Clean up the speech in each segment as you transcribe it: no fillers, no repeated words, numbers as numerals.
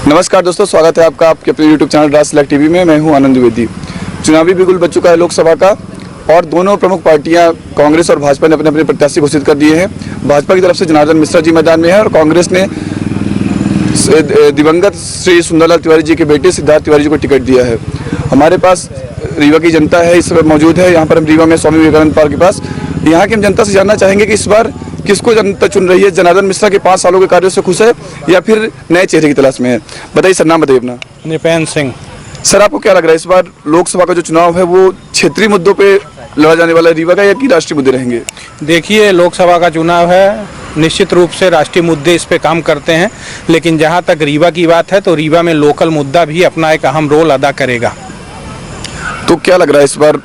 नमस्कार दोस्तों, स्वागत है आपका आपके अपने YouTube चैनल राज सिलेक्ट टीवी में। मैं हूं आनंद द्विवेदी। चुनावी बिगुल बज चुका है लोकसभा का और दोनों प्रमुख पार्टियां कांग्रेस और भाजपा ने अपने अपने प्रत्याशी घोषित कर दिए हैं। भाजपा की तरफ से जनार्दन मिश्रा जी मैदान में है और कांग्रेस ने दिवंगत श्री सुंदरलाल तिवारी जी के बेटे सिद्धार्थ तिवारी जी को टिकट दिया है। हमारे पास रीवा की जनता है, इस समय मौजूद है। यहाँ पर हम रीवा में स्वामी विवेकानंद पार्क के पास, यहाँ की हम जनता से जानना चाहेंगे कि इस बार किसको जनता चुन रही है। जनार्दन मिश्रा के 5 सालों के कार्यों से खुश है या फिर नए चेहरे की तलाश में है। बताइए सर, नाम बताइए अपना। निपेन सिंह। सर, आपको क्या लग रहा है इस बार लोकसभा का जो चुनाव है वो क्षेत्रीय मुद्दों पे लड़ा जाने वाला है रीवा का, या कि राष्ट्रीय मुद्दे रहेंगे? देखिए, लोकसभा का चुनाव है, निश्चित रूप से राष्ट्रीय मुद्दे इस पे काम करते हैं, लेकिन जहां तक रीवा की बात है तो रीवा में लोकल मुद्दा भी अपना एक अहम रोल अदा करेगा। तो क्या लग रहा है इस बार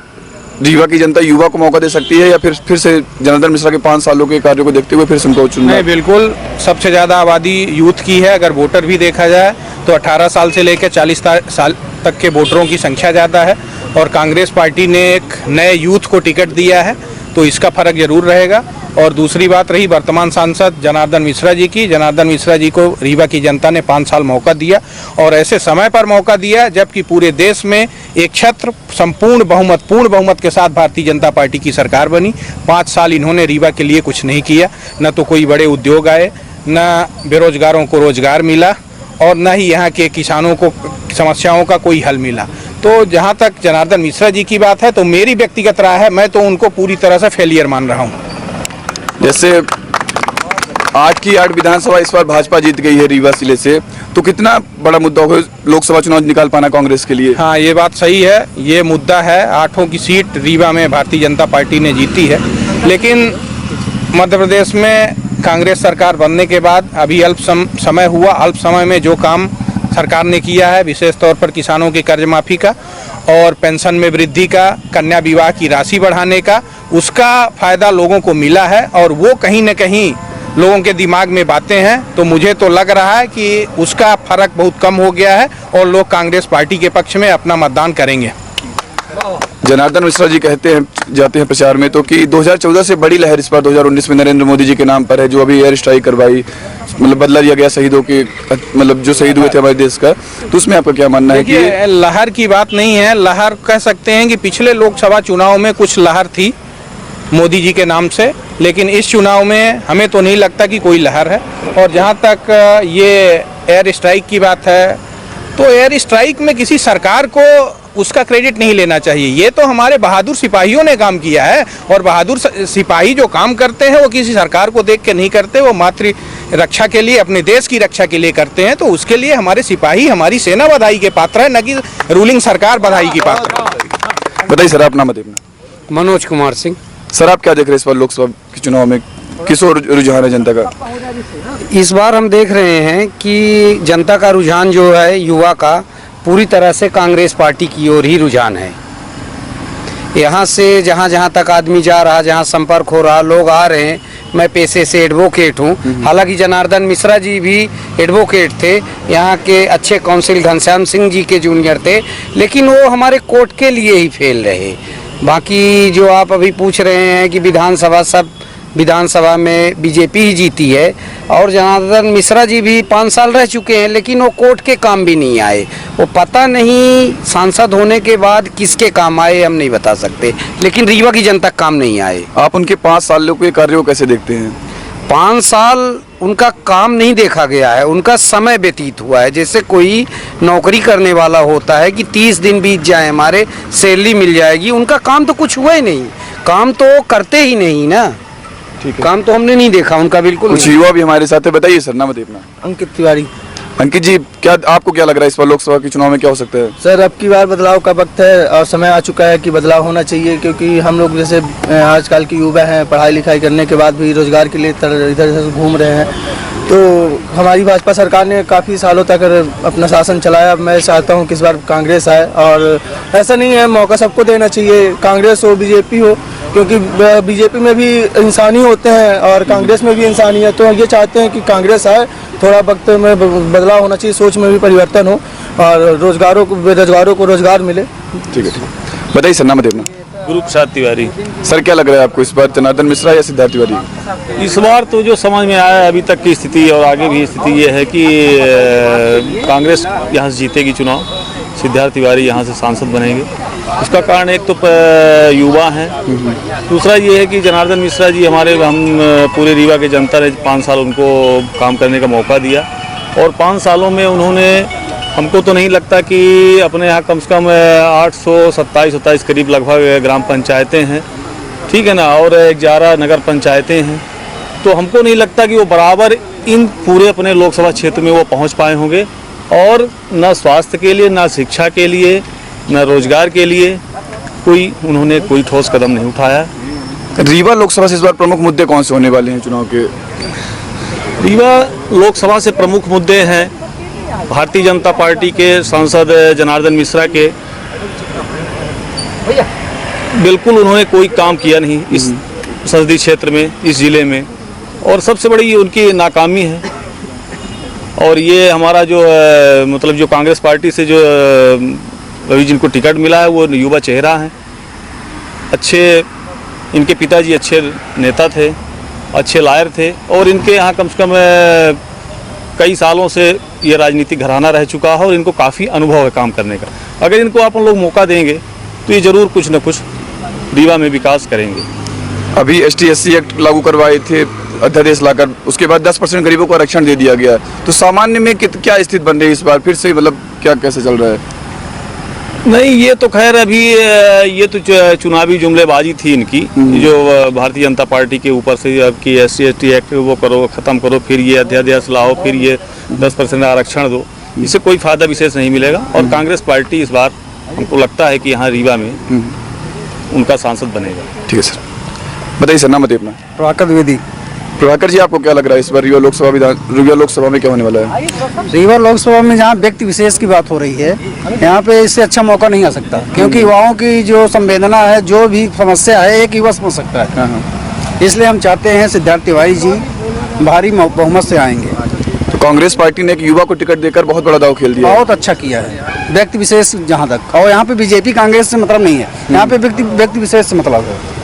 रीवा की जनता युवा को मौका दे सकती है या फिर से जनार्दन मिश्रा के 5 सालों के कार्यों को देखते हुए फिर से उनको चुनना? नहीं, बिल्कुल सबसे ज़्यादा आबादी यूथ की है। अगर वोटर भी देखा जाए तो 18 साल से लेकर 40 साल तक के वोटरों की संख्या ज़्यादा है और कांग्रेस पार्टी ने एक नए यूथ को टिकट दिया है, तो इसका फर्क जरूर रहेगा। और दूसरी बात रही वर्तमान सांसद जनार्दन मिश्रा जी की। जनार्दन मिश्रा जी को रीवा की जनता ने 5 साल मौका दिया और ऐसे समय पर मौका दिया जबकि पूरे देश में एक छत्र पूर्ण बहुमत के साथ भारतीय जनता पार्टी की सरकार बनी। 5 साल इन्होंने रीवा के लिए कुछ नहीं किया, न तो कोई बड़े उद्योग आए, न बेरोजगारों को रोजगार मिला और न ही यहाँ के किसानों को समस्याओं का कोई हल मिला। तो जहाँ तक जनार्दन मिश्रा जी की बात है तो मेरी व्यक्तिगत राय है, मैं तो उनको पूरी तरह से फेलियर मान रहा हूँ। जैसे 8 की 8 विधानसभा इस बार भाजपा जीत गई है रीवा जिले से, तो कितना बड़ा मुद्दा होगा लोकसभा चुनाव निकाल पाना कांग्रेस के लिए? हाँ, ये बात सही है, ये मुद्दा है। 8 की सीट रीवा में भारतीय जनता पार्टी ने जीती है, लेकिन मध्य प्रदेश में कांग्रेस सरकार बनने के बाद अभी अल्प समय में जो काम सरकार ने किया है, विशेष तौर पर किसानों की कर्ज माफ़ी का और पेंशन में वृद्धि का, कन्या विवाह की राशि बढ़ाने का, उसका फ़ायदा लोगों को मिला है और वो कहीं न कहीं लोगों के दिमाग में बातें हैं। तो मुझे तो लग रहा है कि उसका फ़र्क बहुत कम हो गया है और लोग कांग्रेस पार्टी के पक्ष में अपना मतदान करेंगे। जनार्दन मिश्रा जी जाते हैं प्रचार में तो कि 2014 से बड़ी लहर इस बार 2019 में नरेंद्र मोदी जी के नाम पर है, जो अभी एयर स्ट्राइक करवाई, मतलब बदला लिया गया शहीदों के, मतलब जो शहीद हुए थे हमारे देश का। तो उसमें आपका क्या मानना है? कि लहर की बात नहीं है, लहर कह सकते हैं कि पिछले लोकसभा चुनाव में कुछ लहर थी मोदी जी के नाम से, लेकिन इस चुनाव में हमें तो नहीं लगता कि कोई लहर है। और जहाँ तक ये एयर स्ट्राइक की बात है तो एयर स्ट्राइक में किसी सरकार को उसका क्रेडिट नहीं लेना चाहिए। ये तो हमारे बहादुर सिपाहियों ने काम किया है और बहादुर सिपाही जो काम करते हैं वो किसी सरकार को देख के नहीं करते, वो मातृ रक्षा के लिए, अपने देश की रक्षा के लिए करते हैं। तो उसके लिए हमारे सिपाही, हमारी सेना बधाई के पात्र है, न कि रूलिंग सरकार बधाई की पात्र है। बताइए सर, आप नाम बताइए। मनोज कुमार सिंह। सर, आप क्या देख रहे हैं इस बार लोकसभा के चुनाव में, किस ओर रुझान है जनता का? इस बार हम देख रहे हैं कि जनता का रुझान जो है युवा का पूरी तरह से कांग्रेस पार्टी की ओर ही रुझान है। यहाँ से जहाँ जहाँ तक आदमी जा रहा, जहाँ संपर्क हो रहा, लोग आ रहे हैं। मैं पेशे से एडवोकेट हूँ, हालांकि जनार्दन मिश्रा जी भी एडवोकेट थे, यहाँ के अच्छे काउंसिल घनश्याम सिंह जी के जूनियर थे, लेकिन वो हमारे कोर्ट के लिए ही फेल रहे। बाकी जो आप अभी पूछ रहे हैं कि विधानसभा में बीजेपी ही जीती है और जनार्दन मिश्रा जी भी 5 साल रह चुके हैं, लेकिन वो कोर्ट के काम भी नहीं आए। वो पता नहीं सांसद होने के बाद किसके काम आए, हम नहीं बता सकते, लेकिन रीवा की जनता काम नहीं आए। आप उनके 5 सालों के कार्यों को कैसे देखते हैं? 5 साल उनका काम नहीं देखा गया है, उनका समय व्यतीत हुआ है। जैसे कोई नौकरी करने वाला होता है कि 30 दिन बीत जाए हमारे, सैलरी मिल जाएगी, उनका काम तो कुछ हुआ ही नहीं, काम तो करते ही नहीं ना। ठीक है, काम तो हमने नहीं देखा उनका बिल्कुल। कुछ युवा भी हमारे साथ है, बताइए सर, नाम बताइए अपना। अंकित तिवारी। अंकित जी, क्या आपको क्या लग रहा है इस बार लोकसभा के चुनाव में क्या हो सकता है? सर, अब की बार बदलाव का वक्त है और समय आ चुका है कि बदलाव होना चाहिए, क्योंकि हम लोग जैसे आजकल की युवा हैं, पढ़ाई लिखाई करने के बाद भी रोजगार के लिए इधर उधर घूम रहे हैं। तो हमारी भाजपा सरकार ने काफ़ी सालों तक अपना शासन चलाया। मैं चाहता हूं कि इस बार कांग्रेस आए, और ऐसा नहीं है, मौका सबको देना चाहिए, कांग्रेस हो बीजेपी हो, क्योंकि बीजेपी में भी इंसानी होते हैं और कांग्रेस में भी इंसानी है। तो ये चाहते हैं कि कांग्रेस आए, थोड़ा वक्त में बदलाव होना चाहिए, सोच में भी परिवर्तन हो और बेरोजगारों को रोजगार मिले। ठीक है, बताइए सर, नाम बताइए अपना। गुरु प्रसाद तिवारी। सर क्या लग रहा है आपको इस बार जनार्दन मिश्रा या सिद्धार्थ तिवारी? इस बार तो जो समझ में आया अभी तक की स्थिति और आगे भी स्थिति ये है कि कांग्रेस यहाँ से जीतेगी चुनाव, सिद्धार्थ तिवारी यहाँ से सांसद बनेंगे। इसका कारण एक तो युवा हैं, दूसरा ये है कि जनार्दन मिश्रा जी हम पूरे रीवा के जनता ने 5 साल उनको काम करने का मौका दिया और 5 सालों में उन्होंने, हमको तो नहीं लगता कि अपने यहाँ कम से कम 827 करीब लगभग ग्राम पंचायतें हैं, ठीक है ना, और 11 नगर पंचायतें हैं, तो हमको नहीं लगता कि वो बराबर इन पूरे अपने लोकसभा क्षेत्र में वो पहुँच पाए होंगे और न स्वास्थ्य के लिए, न शिक्षा के लिए, न रोजगार के लिए उन्होंने कोई ठोस कदम नहीं उठाया। रीवा लोकसभा से इस बार प्रमुख मुद्दे कौन से होने वाले हैं चुनाव के? रीवा लोकसभा से प्रमुख मुद्दे हैं भारतीय जनता पार्टी के सांसद जनार्दन मिश्रा के, बिल्कुल उन्होंने कोई काम किया नहीं इस संसदीय क्षेत्र में, इस जिले में, और सबसे बड़ी उनकी नाकामी है। और ये हमारा जो मतलब जो कांग्रेस पार्टी से जो अभी जिनको टिकट मिला है वो युवा चेहरा हैं, अच्छे, इनके पिताजी अच्छे नेता थे, अच्छे लायर थे और इनके यहाँ कम से कम कई सालों से ये राजनीतिक घराना रह चुका है और इनको काफ़ी अनुभव है काम करने का। अगर इनको आप लोग मौका देंगे तो ये ज़रूर कुछ न कुछ रीवा में विकास करेंगे। अभी ST/SC एक्ट लागू करवाए थे अध्यादेश लाकर, उसके बाद 10% गरीबों को आरक्षण दे दिया गया, तो सामान्य में क्या स्थिति बन रही है इस बार फिर से, मतलब क्या कैसे चल रहा है? नहीं, ये तो खैर अभी ये तो चुनावी जुमलेबाजी थी इनकी, जो भारतीय जनता पार्टी के ऊपर से अब की SC/ST एक्ट वो करो, ख़त्म करो, फिर ये अध्यादेश लाओ, फिर ये 10% आरक्षण दो, इससे कोई फायदा विशेष नहीं मिलेगा। और कांग्रेस पार्टी इस बार हमको लगता है कि यहाँ रीवा में उनका सांसद बनेगा। ठीक है सर, बताइए सर, नाम बताइए अपना। प्रभाकर द्विवेदी। प्रभाकर जी, आपको क्या लग रहा है इस बार रीवा लोकसभा में क्या होने वाला है? रीवा लोकसभा में जहाँ व्यक्ति विशेष की बात हो रही है, यहाँ पे इससे अच्छा मौका नहीं आ सकता, क्योंकि युवाओं की जो संवेदना है, जो भी समस्या है, एक युवा समझ सकता है। इसलिए हम चाहते हैं सिद्धार्थ तिवारी जी भारी बहुमत से आएंगे। तो कांग्रेस पार्टी ने एक युवा को टिकट देकर बहुत बड़ा दाव खेल दिया, बहुत अच्छा किया है व्यक्ति विशेष जहाँ तक, और यहाँ पे बीजेपी कांग्रेस से मतलब नहीं है, यहाँ पे व्यक्ति विशेष से मतलब है।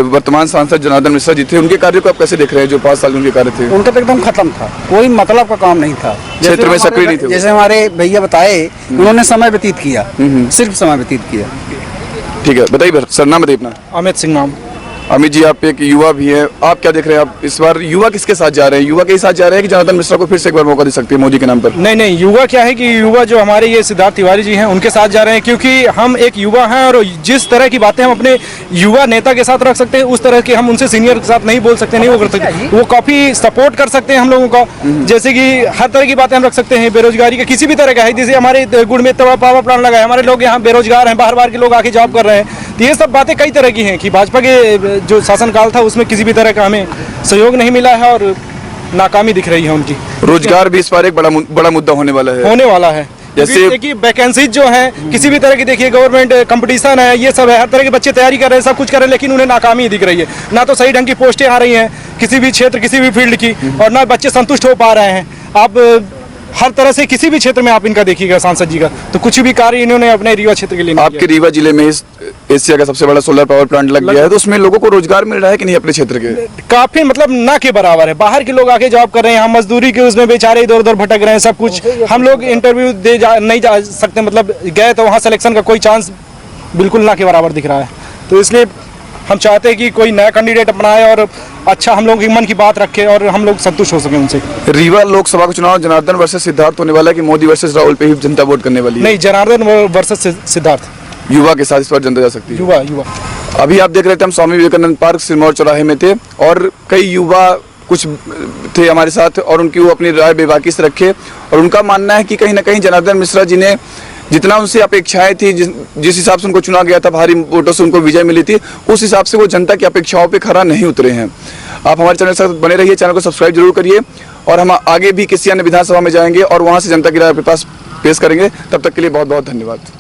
वर्तमान सांसद जनार्दन मिश्रा जी थे, उनके कार्य को आप कैसे देख रहे हैं? जो 5 साल उनके कार्य थे, उनका तो एकदम खत्म था, कोई मतलब का काम नहीं था, क्षेत्र में सक्रिय नहीं थे। जैसे हमारे भैया बताए, उन्होंने समय व्यतीत किया, सिर्फ समय व्यतीत किया। ठीक है, बताइए सर, नाम बताइए अपना। अमित सिंह नाम। अमित जी, आप एक युवा भी हैं, आप क्या देख रहे हैं? आप इस बार युवा किसके साथ जा रहे हैं? युवा के साथ जा रहे हैं कि जनार्दन मिश्रा को फिर से एक बार मौका दे सकते हैं मोदी के नाम पर? नहीं, युवा क्या है कि युवा जो हमारे ये सिद्धार्थ तिवारी जी हैं उनके साथ जा रहे हैं, क्योंकि हम एक युवा हैं और जिस तरह की बातें हम अपने युवा नेता के साथ रख सकते हैं, उस तरह के हम उनसे सीनियर के साथ नहीं बोल सकते, नहीं वो कर सकते। वो काफ़ी सपोर्ट कर सकते हैं हम लोगों का, जैसे कि हर तरह की बातें हम रख सकते हैं, बेरोजगारी का किसी भी तरह का है, जैसे हमारे गुड़ में पावर प्लांट लगा है, हमारे लोग यहाँ बेरोजगार हैं, बाहर के लोग आके जॉब कर रहे हैं, तो ये सब बातें कई तरह की हैं कि भाजपा के जो शासनकाल था उसमें किसी भी तरह का हमें सहयोग नहीं मिला है और नाकामी दिख रही है उनकी। रोजगार भी इस बार एक बड़ा मुद्दा होने वाला है। जैसे देखिए वैकेंसीज जो है किसी भी तरह की, देखिए गवर्नमेंट कंपटीशन है, ये सब है, हर तरह के बच्चे तैयारी कर रहे हैं, सब कुछ कर रहे हैं, लेकिन उन्हें नाकामी दिख रही है। ना तो सही ढंग की पोस्टें आ रही हैं किसी भी क्षेत्र, किसी भी फील्ड की, और ना बच्चे संतुष्ट हो पा रहे हैं। आप हर तरह से किसी भी क्षेत्र में आप इनका देखिएगा सांसद जी का, तो कुछ भी कार्य इन्होंने अपने रीवा क्षेत्र के लिए नहीं किया। आपके रीवा जिले में इस एशिया का सबसे बड़ा सोलर पावर प्लांट लग गया है, तो उसमें लोगों को रोजगार मिल रहा है कि नहीं अपने क्षेत्र के? काफी मतलब ना के बराबर है, बाहर के लोग आके जॉब कर रहे हैं, हम मजदूरी के उसमें बेचारे इधर उधर भटक रहे हैं, सब कुछ। हम लोग इंटरव्यू नहीं जा सकते, मतलब गए तो वहाँ सिलेक्शन का कोई चांस बिल्कुल ना के बराबर दिख रहा है। तो इसलिए हम चाहते हैं कि कोई नया कैंडिडेट अपनाए और अच्छा हम लोग की मन की बात रखे और हम लोग संतुष्ट हो सके उनसे। रीवा लोकसभा का चुनाव जनार्दन वर्सेस सिद्धार्थ होने वाला है कि मोदी वर्सेस राहुल पे ही जनता वोट करने वाली है? नहीं, जनार्दन वर्सेस सिद्धार्थ। युवा के साथ इस बार जनता जा सकती है? युवा। अभी आप देख रहे थे, हम स्वामी विवेकानंद पार्क सिरमौर चौराहे में थे और कई युवा कुछ थे हमारे साथ और उनकी वो अपनी राय बेबाकी से रखे और उनका मानना है कि कहीं ना कहीं जनार्दन मिश्रा जी ने जितना उनसे अपेक्षाएं थी, जिस हिसाब से उनको चुना गया था, भारी वोटों से उनको विजय मिली थी, उस हिसाब से वो जनता की अपेक्षाओं पे खरा नहीं उतरे हैं। आप हमारे चैनल के साथ बने रहिए, चैनल को सब्सक्राइब जरूर करिए और हम आगे भी किसी अन्य विधानसभा में जाएंगे और वहाँ से जनता की राय आपके पास पेश करेंगे। तब तक के लिए बहुत बहुत धन्यवाद।